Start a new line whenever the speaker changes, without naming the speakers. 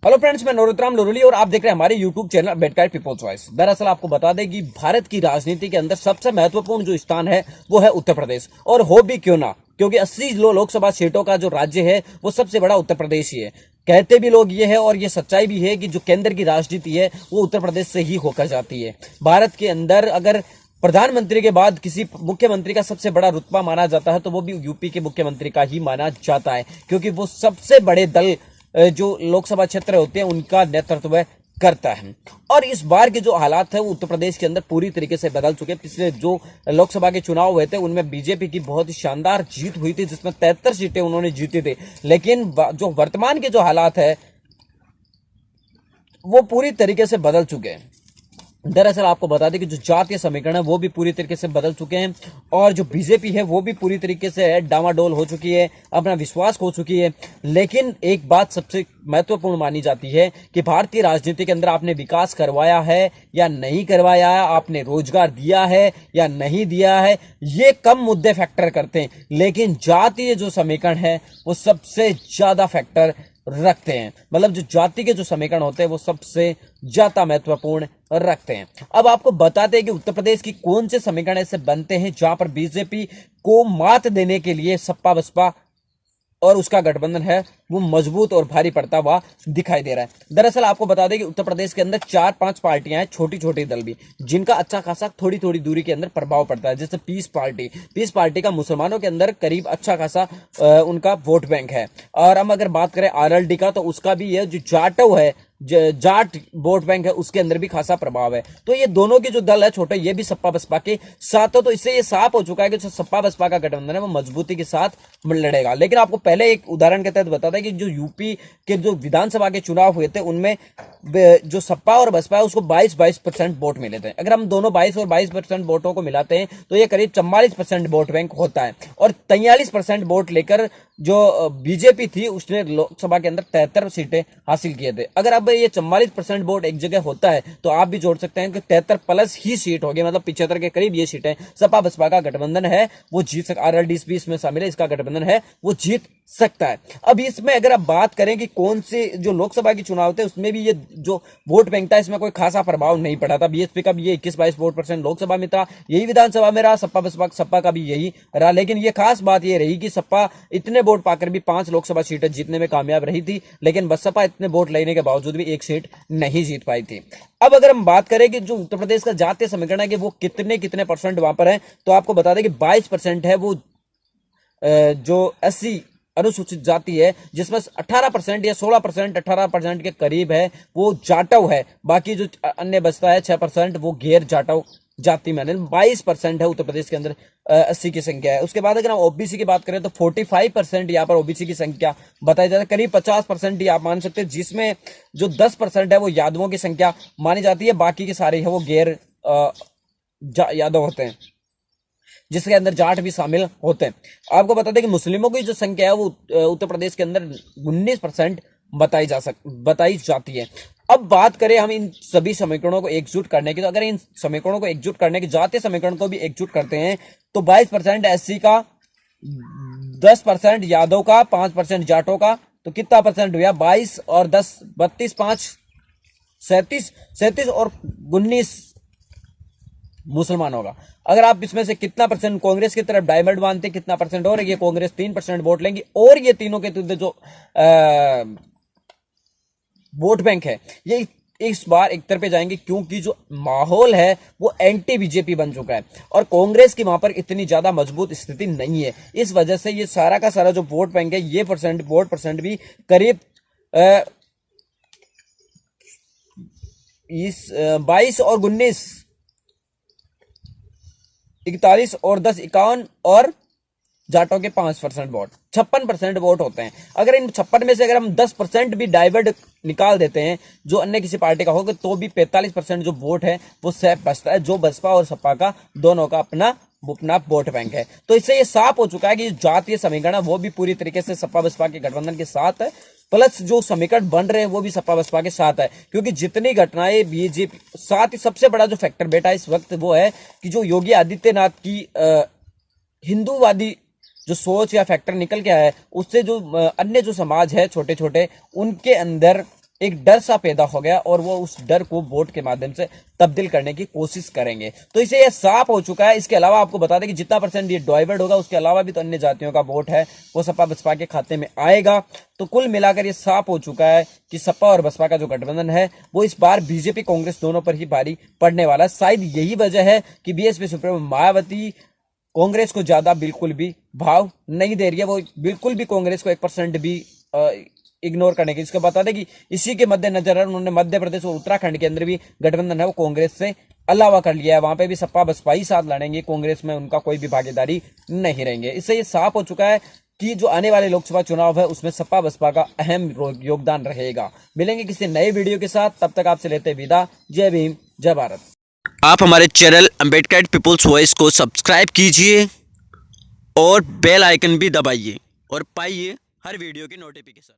Hello friends, मैं नरोत्तम लोरोली और आप देख रहे हैं हमारे YouTube channel Ambedkar People's Voice. दरअसल आपको बता दें कि भारत की राजनीति के अंदर सबसे महत्वपूर्ण जो स्थान है वो है उत्तर प्रदेश। और हो भी क्यों ना, क्योंकि 80 लोकसभा सीटों का जो राज्य है वो सबसे बड़ा उत्तर प्रदेश ही है। कहते भी लोग ये है और ये सच्चाई भी है कि जो केंद्र की राजनीति है वो उत्तर प्रदेश से ही होकर जाती है। भारत के अंदर अगर प्रधानमंत्री के बाद किसी मुख्यमंत्री का सबसे बड़ा रुतबा माना जाता है तो वो भी यूपी के मुख्यमंत्री का ही माना जाता है, क्योंकि वो सबसे बड़े दल जो लोकसभा क्षेत्र होते हैं उनका नेतृत्व करता है। और इस बार के जो हालात है वो उत्तर प्रदेश के अंदर पूरी तरीके से बदल चुके हैं। पिछले जो लोकसभा के चुनाव हुए थे उनमें बीजेपी की बहुत ही शानदार जीत हुई थी, जिसमें 73 सीटें उन्होंने जीती थी। लेकिन जो वर्तमान के जो हालात है वो पूरी तरीके से बदल चुके हैं। दरअसल आपको बता दें कि जो जातीय समीकरण है वो भी पूरी तरीके से बदल चुके हैं और जो बीजेपी है वो भी पूरी तरीके से डामाडोल हो चुकी है, अपना विश्वास खो चुकी है। लेकिन एक बात सबसे महत्वपूर्ण मानी जाती है कि भारतीय राजनीति के अंदर आपने विकास करवाया है या नहीं करवाया है, आपने रोजगार दिया है या नहीं दिया है, ये कम मुद्दे फैक्टर करते हैं। लेकिन जातीय जो समीकरण है वो सबसे ज्यादा फैक्टर रखते हैं। मतलब जो जाति के जो समीकरण होते हैं वो सबसे ज्यादा महत्वपूर्ण रखते हैं। अब आपको बताते हैं कि उत्तर प्रदेश की कौन से समीकरण ऐसे बनते हैं जहां पर बीजेपी को मात देने के लिए सपा बसपा और उसका गठबंधन है वो मजबूत और भारी पड़ता हुआ दिखाई दे रहा है। दरअसल आपको बता दें कि उत्तर प्रदेश के अंदर 4-5 पार्टियां हैं, छोटी छोटी दल भी, जिनका अच्छा खासा थोड़ी थोड़ी दूरी के अंदर प्रभाव पड़ता है। जैसे पीस पार्टी का मुसलमानों के अंदर करीब अच्छा खासा उनका वोट बैंक है। और हम अगर बात करें आरएलडी का तो उसका भी है, जो जाटव है, जाट वोट बैंक है, उसके अंदर भी खासा प्रभाव है। तो ये दोनों के जो दल है छोटे, ये भी सपा बसपा के साथ हो। तो इससे ये साफ हो चुका है कि जो सपा बसपा का गठबंधन है वो मजबूती के साथ लड़ेगा। लेकिन आपको पहले एक उदाहरण के तहत बता दें कि जो यूपी के जो विधानसभा के चुनाव हुए थे उनमें जो सपा और बसपा है उसको 22% वोट मिले थे। अगर हम दोनों 22 और 22% वोटों को मिलाते हैं तो ये करीब 44% वोट बैंक होता है। और 43% वोट लेकर जो बीजेपी थी उसने लोकसभा के अंदर 73 सीटें हासिल किए थे। अगर अब ये 44% वोट एक जगह होता है तो आप भी जोड़ सकते हैं कि 73 प्लस ही सीट होगी, मतलब 75 के करीब ये सीटें सपा बसपा का गठबंधन है वो जीत सकता। आरएलडी भी इसमें शामिल है, इसका गठबंधन है वो जीत सकता है। अब इसमें अगर आप बात करें कि कौन से जो लोकसभा के चुनाव थे उसमें भी ये जो वोट बैंक था इसमें कोई खासा प्रभाव नहीं पड़ा था। बीएसपी का भी ये 21-22 वोट% लोकसभा में था, यही विधानसभा में रहा। सपा का भी यही रहा। लेकिन ये खास बात ये रही कि सपा इतने वोट पाकर भी 5 लोकसभा सीटें जीतने में कामयाब रही थी, लेकिन बसपा इतने वोट लेने के बावजूद भी एक सीट नहीं जीत पाई थी। अब अगर हम बात करें कि जो उत्तर प्रदेश का जातीय समीकरण है कि वो कितने परसेंट वहां पर है, तो आपको बता दें कि 22% है वो जो 80 अनुसूचित जाति है, जिसमें 18% या 16% 18% के करीब है वो जाटव है। बाकी जो अन्य बचता है 6% वो गैर जाटव जाति में। 22% है उत्तर प्रदेश के अंदर 80 की संख्या है। उसके बाद अगर हम ओबीसी की बात करें तो 45% यहाँ पर ओबीसी की संख्या बताई जाती है। करीब 50% ही आप मान सकते हैं, जिसमें जो 10% है वो यादवों की संख्या मानी जाती है। बाकी के सारे है वो गैर यादव होते हैं, जिसके अंदर जाट भी शामिल होते हैं। आपको बता दें कि मुस्लिमों की जो संख्या है वो उत्तर प्रदेश के अंदर 19% बताई जाती है। अब बात करें हम इन सभी समीकरणों को एकजुट करने की, तो अगर इन समीकरणों को एकजुट करने की, जातीय समीकरण को भी एकजुट करते हैं तो 22% एससी का, 10% यादव का, 5% जाटों का, तो कितना परसेंट हुआ? 22 और 10 32 5 37 और 19 मुसलमानों का। अगर आप इसमें से कितना परसेंट कांग्रेस की तरफ डायवर्ट मानते हैं, कितना परसेंट और ये कांग्रेस 3% वोट लेंगी और ये तीनों के जो वोट बैंक है ये इस बार एक तरफ पे जाएंगे, क्योंकि जो माहौल है वो एंटी बीजेपी बन चुका है और कांग्रेस की वहां पर इतनी ज्यादा मजबूत स्थिति नहीं है। इस वजह से ये सारा का सारा जो वोट बैंक है ये वोट परसेंट भी करीब 22 और 19 41 और 10 51 और जाटों के 5% वोट, 56% वोट होते हैं। अगर इन 56 में से अगर हम 10% भी डाइवर्ट निकाल देते हैं जो अन्य किसी पार्टी का होगा तो भी 45% जो वोट है वो सेफ बचता है, जो बसपा और सपा का दोनों का अपना वोट बैंक है। तो इससे ये साफ हो चुका है कि जातीय समीकरण वो भी पूरी तरीके से सपा बसपा के गठबंधन के साथ है, प्लस जो समीकरण बन रहे हैं वो भी सपा बसपा के साथ है। क्योंकि जितनी घटनाएं बीजेपी, साथ ही सबसे बड़ा जो फैक्टर बेटा इस वक्त वो है कि जो योगी आदित्यनाथ की हिंदूवादी जो सोच या फैक्टर निकल के आया है उससे जो अन्य जो समाज है छोटे छोटे उनके अंदर एक डर सा पैदा हो गया और वो उस डर को वोट के माध्यम से तब्दील करने की कोशिश करेंगे। तो इसे ये साफ हो चुका है। इसके अलावा आपको बता दें कि जितना परसेंट ये डाइवर्ट होगा उसके अलावा भी तो अन्य जातियों का वोट है वो सपा बसपा के खाते में आएगा। तो कुल मिलाकर ये साफ हो चुका है कि सपा और बसपा का जो गठबंधन है वो इस बार बीजेपी कांग्रेस दोनों पर ही भारी पड़ने वाला है। शायद यही वजह है कि बीएसपी सुप्रीमो मायावती कांग्रेस को ज्यादा बिल्कुल भी भाव नहीं दे रही है। वो बिल्कुल भी कांग्रेस को 1% भी इग्नोर करने की। इसको बता दें कि इसी के मद्देनजर उन्होंने मध्य प्रदेश और उत्तराखंड के अंदर भी गठबंधन है वो कांग्रेस से अलावा कर लिया है। वहां पे भी सपा बसपा ही साथ लड़ेंगे, कांग्रेस में उनका कोई भी भागीदारी नहीं रहेंगे। इससे ये साफ हो चुका है कि जो आने वाले लोकसभा चुनाव है उसमें सपा बसपा का अहम योगदान रहेगा। मिलेंगे किसी नए वीडियो के साथ, तब तक आपसे लेते विदा। जय भीम, जय भारत।
आप हमारे चैनल अंबेडकर पीपुल्स वॉइस को सब्सक्राइब कीजिए और बेल आइकन भी दबाइए और पाइए हर वीडियो की नोटिफिकेशन।